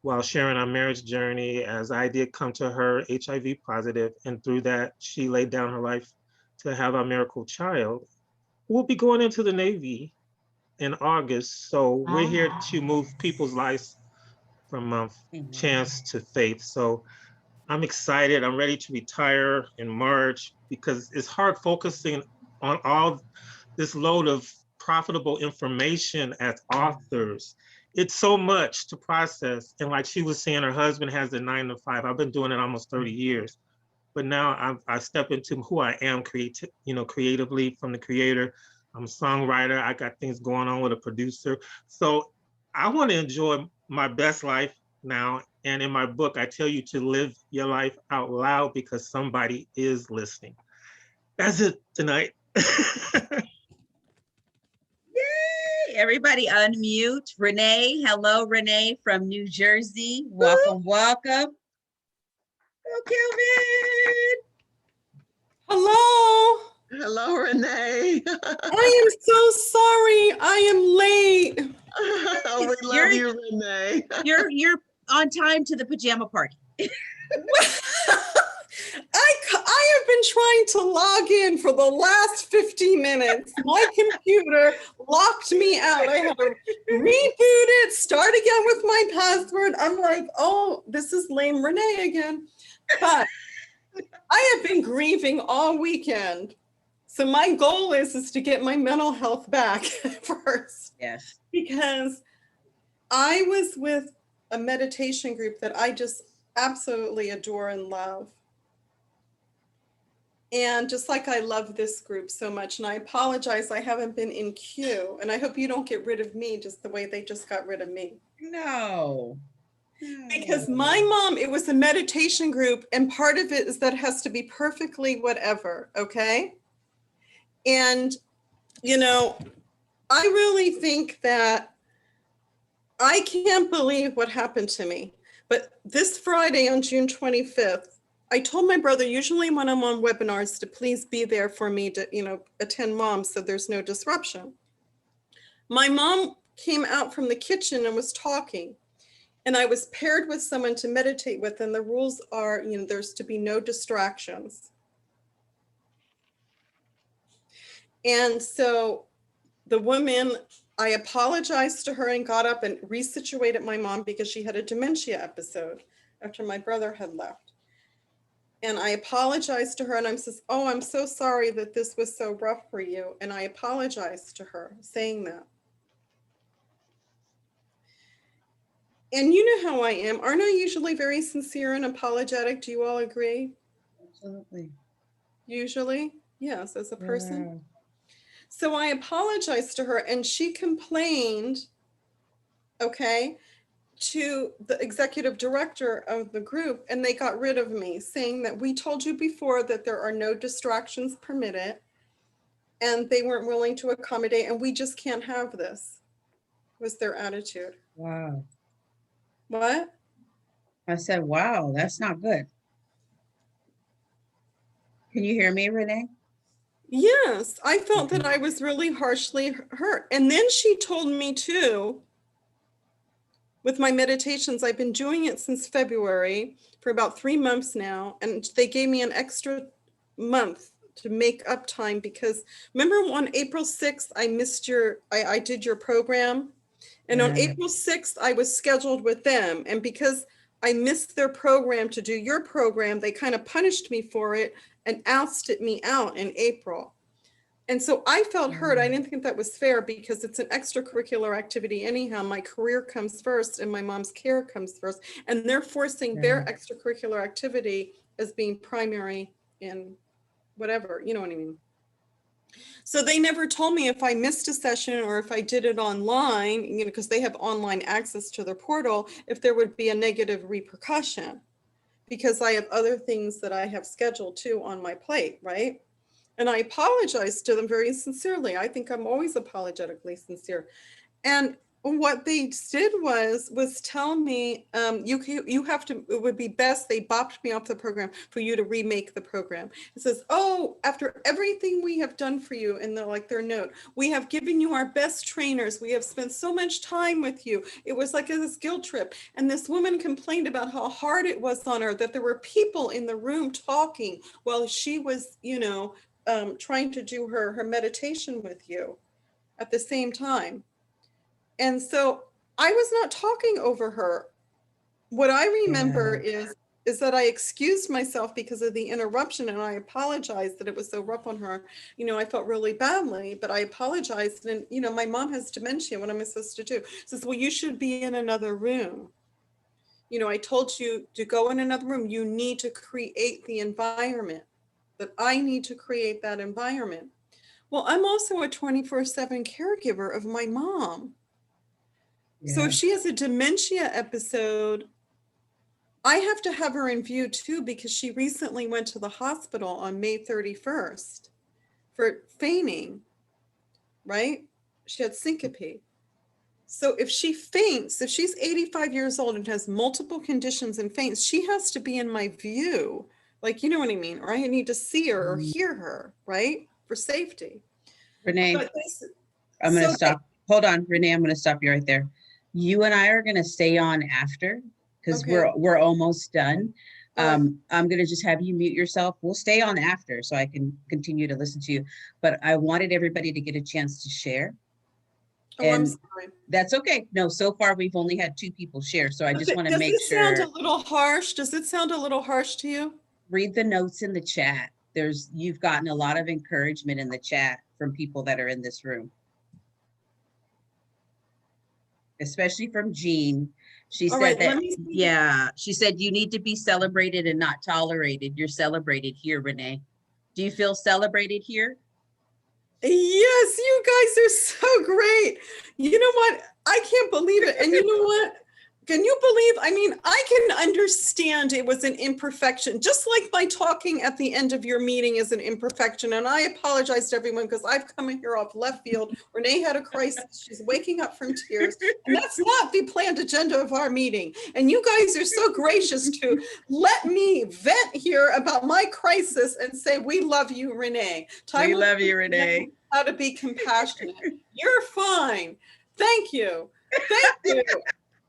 while sharing our marriage journey, as I did come to her HIV positive. And through that, she laid down her life to have our miracle child. We'll be going into the Navy in August. So we're here to move people's lives from chance to faith. So I'm excited. I'm ready to retire in March because it's hard focusing on all this load of profitable information as authors. It's so much to process. And like she was saying, her husband has a 9 to 5. I've been doing it almost 30 years. But now I step into who I am creatively from the creator. I'm a songwriter. I got things going on with a producer. So I want to enjoy my best life now. And in my book, I tell you to live your life out loud because somebody is listening. That's it tonight. Yay! Everybody unmute. Renee, hello, Renee from New Jersey. Welcome, welcome. Oh, Kelvin. Hello. Hello, Renee. I am so sorry. I am late. We love you, Renee. You're on time to the pajama party. I have been trying to log in for the last 50 minutes. My computer locked me out. I had to reboot it, start again with my password. I'm like, oh, this is lame Renee again. But I have been grieving all weekend. So my goal is to get my mental health back first. Yes. Because I was with a meditation group that I just absolutely adore and love. And just like I love this group so much, and I apologize, I haven't been in queue, and I hope you don't get rid of me just the way they just got rid of me. No. Because my mom, it was a meditation group, and part of it is that it has to be perfectly whatever, okay? And, I really think that I can't believe what happened to me. But this Friday on June 25th, I told my brother, usually when I'm on webinars, to please be there for me to, attend mom so there's no disruption. My mom came out from the kitchen and was talking, and I was paired with someone to meditate with, and the rules are, there's to be no distractions. And so the woman, I apologized to her and got up and resituated my mom because she had a dementia episode after my brother had left. And I apologized to her, and I'm says, oh, I'm so sorry that this was so rough for you. And I apologized to her saying that. And you know how I am. Aren't I usually very sincere and apologetic? Do you all agree? Absolutely. Usually, yes, as a person. Yeah. So I apologized to her, and she complained, okay, to the executive director of the group, and they got rid of me, saying that we told you before that there are no distractions permitted, and they weren't willing to accommodate, and we just can't have this, was their attitude. Wow. What? I said, wow, that's not good. Can you hear me, Renee? Yes, I felt that I was really harshly hurt. And then she told me too, with my meditations, I've been doing it since February for about 3 months now. And they gave me an extra month to make up time because remember on April 6th, I missed I did your program. And on April 6th, I was scheduled with them. And because I missed their program to do your program, they kind of punished me for it and ousted me out in April. And so I felt hurt. I didn't think that was fair because it's an extracurricular activity anyhow. My career comes first and my mom's care comes first. And they're forcing their extracurricular activity as being primary in whatever, you know what I mean? So they never told me if I missed a session or if I did it online, because they have online access to their portal, if there would be a negative repercussion, because I have other things that I have scheduled too on my plate, right? And I apologized to them very sincerely. I think I'm always apologetically sincere. And what they did was tell me, you have to, it would be best, they bopped me off the program for you to remake the program. It says, oh, after everything we have done for you, and they're like their note, we have given you our best trainers. We have spent so much time with you. It was like a guilt trip. And this woman complained about how hard it was on her, that there were people in the room talking while she was, trying to do her meditation with you at the same time. And so I was not talking over her. What I remember is that I excused myself because of the interruption, and I apologized that it was so rough on her. I felt really badly, but I apologized. And, my mom has dementia. What am I supposed to do? She says, well, you should be in another room. I told you to go in another room. You need to create the environment, that I need to create that environment. Well, I'm also a 24/7 caregiver of my mom. So if she has a dementia episode, I have to have her in view too, because she recently went to the hospital on May 31st for fainting, right? She had syncope. So if she faints, if she's 85 years old and has multiple conditions and faints, she has to be in my view. Like, you know what I mean? Or I need to see her or hear her, right? For safety. Renee, I'm going to stop. Hold on, Renee, I'm going to stop you right there. You and I are going to stay on after because we're almost done. I'm going to just have you mute yourself. We'll stay on after so I can continue to listen to you. But I wanted everybody to get a chance to share. Oh, I'm sorry. That's okay. No, so far we've only had 2 people share. So I just want to make sure. Does it sound a little harsh? Does it sound a little harsh to you? Read the notes in the chat. You've gotten a lot of encouragement in the chat from people that are in this room. Especially from Jean. She said she said you need to be celebrated and not tolerated. You're celebrated here, Renee. Do you feel celebrated here? Yes, you guys are so great. You know what? I can't believe it. And you know what? Can you believe? I mean, I can understand it was an imperfection, just like my talking at the end of your meeting is an imperfection. And I apologize to everyone because I've come in here off left field. Renee had a crisis. She's waking up from tears. And that's not the planned agenda of our meeting. And you guys are so gracious to let me vent here about my crisis and say, we love you, Renee. We love you, Renee. How to be compassionate. You're fine. Thank you. Thank you.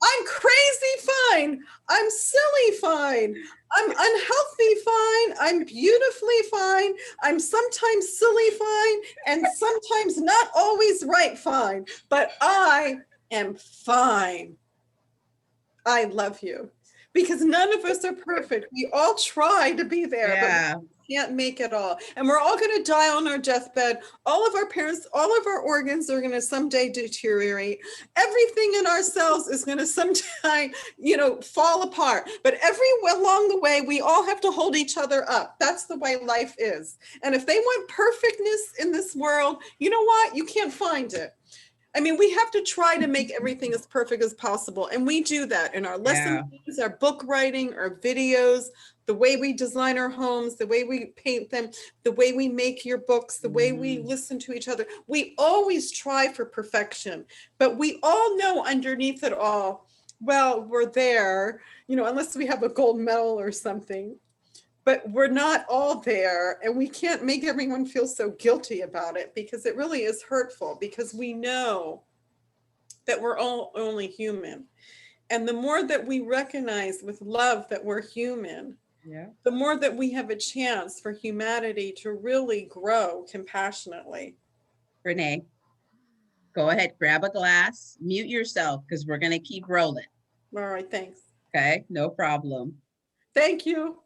I'm crazy fine. I'm silly fine. I'm unhealthy fine. I'm beautifully fine. I'm sometimes silly fine and sometimes not always right fine, but I am fine. I love you because none of us are perfect. We all try to be there, but we can't make it all. And we're all going to die on our deathbed. All of our parents, all of our organs are going to someday deteriorate. Everything in our cells is going to sometime, fall apart. But along the way, we all have to hold each other up. That's the way life is. And if they want perfectness in this world, you know what? You can't find it. I mean, we have to try to make everything as perfect as possible. And we do that in our lesson plans, our book writing, our videos, the way we design our homes, the way we paint them, the way we make your books, the way we listen to each other. We always try for perfection, but we all know underneath it all, well, we're there, unless we have a gold medal or something. But we're not all there, and we can't make everyone feel so guilty about it because it really is hurtful because we know that we're all only human. And the more that we recognize with love that we're human, the more that we have a chance for humanity to really grow compassionately. Renee, go ahead, grab a glass, mute yourself because we're going to keep rolling. All right, thanks. Okay, no problem. Thank you.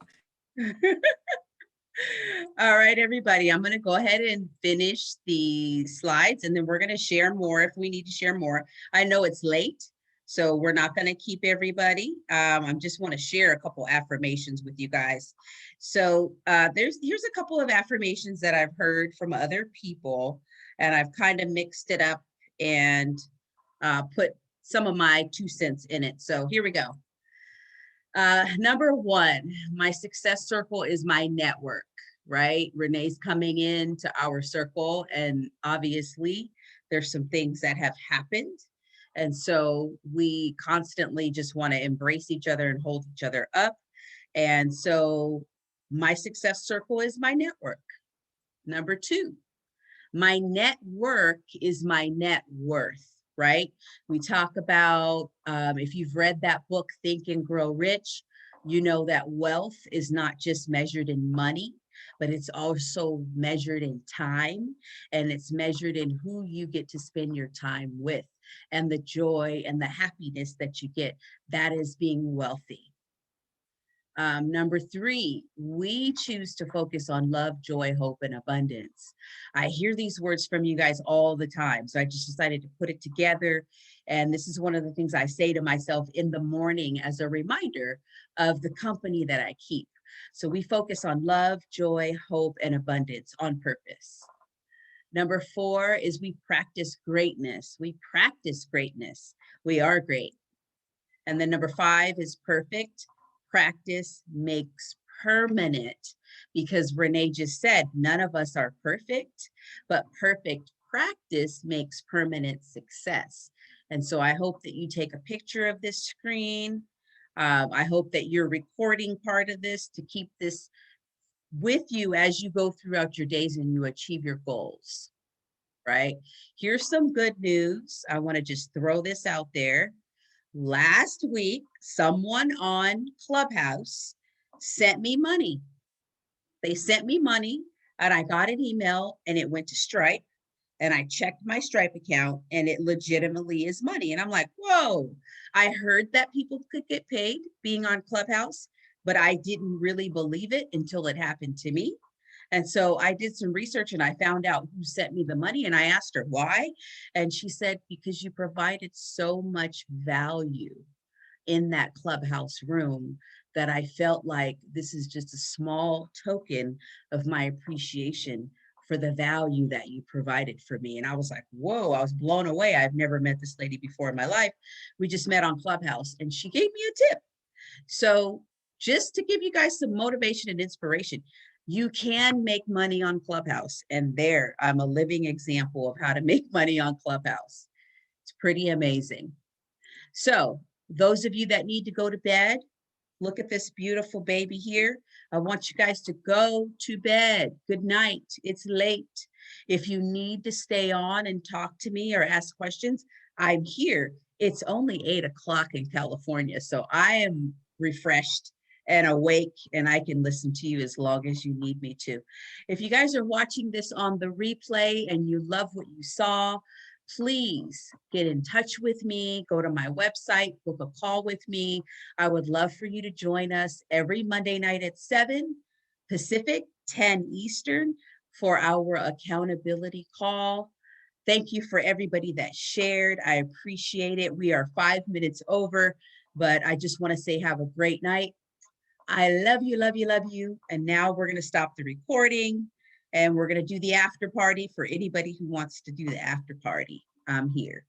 All right, everybody, I'm going to go ahead and finish the slides and then we're going to share more if we need to share more. I know it's late, so we're not going to keep everybody. I just want to share a couple affirmations with you guys. So here's a couple of affirmations that I've heard from other people, and I've kind of mixed it up and put some of my 2 cents in it. So here we go. Number 1, my success circle is my network, right? Renee's coming into our circle, and obviously there's some things that have happened. And so we constantly just want to embrace each other and hold each other up. And so my success circle is my network. Number 2, my network is my net worth. Right? We talk about, if you've read that book, Think and Grow Rich, you know that wealth is not just measured in money, but it's also measured in time, and it's measured in who you get to spend your time with and the joy and the happiness that you get. That is being wealthy. Number 3, we choose to focus on love, joy, hope, and abundance. I hear these words from you guys all the time, so I just decided to put it together. And this is one of the things I say to myself in the morning as a reminder of the company that I keep. So we focus on love, joy, hope, and abundance on purpose. Number 4 is we practice greatness. We practice greatness. We are great. And then number 5 is perfect. Practice makes permanent, because Renee just said, none of us are perfect, but perfect practice makes permanent success. And so I hope that you take a picture of this screen. I hope that you're recording part of this to keep this with you as you go throughout your days and you achieve your goals, right? Here's some good news. I want to just throw this out there. Last week, someone on Clubhouse sent me money. They sent me money and I got an email and it went to Stripe, and I checked my Stripe account and it legitimately is money. And I'm like, whoa, I heard that people could get paid being on Clubhouse, but I didn't really believe it until it happened to me. And so I did some research and I found out who sent me the money, and I asked her why. And she said, because you provided so much value in that Clubhouse room that I felt like this is just a small token of my appreciation for the value that you provided for me. And I was like, whoa, I was blown away. I've never met this lady before in my life. We just met on Clubhouse and she gave me a tip. So just to give you guys some motivation and inspiration, you can make money on Clubhouse. And there, I'm a living example of how to make money on Clubhouse. It's pretty amazing. So those of you that need to go to bed, look at this beautiful baby here. I want you guys to go to bed. Good night. It's late. If you need to stay on and talk to me or ask questions, I'm here. It's only 8 o'clock in California, so I am refreshed and awake, and I can listen to you as long as you need me to. If you guys are watching this on the replay and you love what you saw, please get in touch with me, go to my website, book a call with me. I would love for you to join us every Monday night at 7 Pacific, 10 Eastern for our accountability call. Thank you for everybody that shared. I appreciate it. We are 5 minutes over, but I just want to say have a great night. I love you, love you, love you. And now we're going to stop the recording and we're going to do the after party for anybody who wants to do the after party. I'm here.